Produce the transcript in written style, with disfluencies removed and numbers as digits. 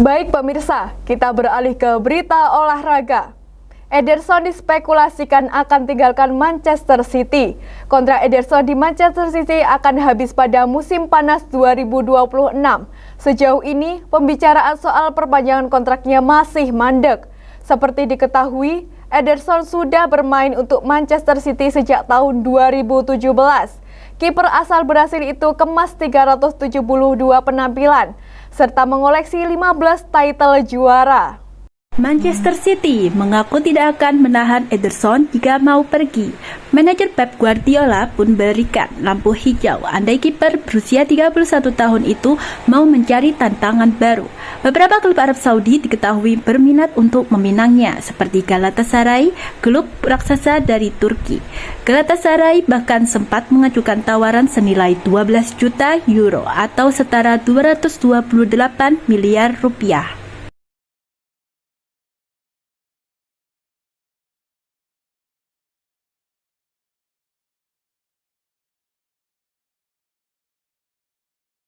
Baik pemirsa, kita beralih ke berita olahraga. Ederson dispekulasikan akan tinggalkan Manchester City. Kontrak Ederson di Manchester City akan habis pada musim panas 2026. Sejauh ini, pembicaraan soal perpanjangan kontraknya masih mandek. Seperti diketahui, Ederson sudah bermain untuk Manchester City sejak tahun 2017. Kiper asal Brasil itu kemas 372 penampilan, serta mengoleksi 15 title juara. Manchester City mengaku tidak akan menahan Ederson jika mau pergi. Manajer Pep Guardiola pun berikan lampu hijau andai kiper berusia 31 tahun itu mau mencari tantangan baru. Beberapa klub Arab Saudi diketahui berminat untuk meminangnya, seperti Galatasaray, klub raksasa dari Turki. Galatasaray bahkan sempat mengajukan tawaran senilai 12 juta euro atau setara 228 miliar rupiah.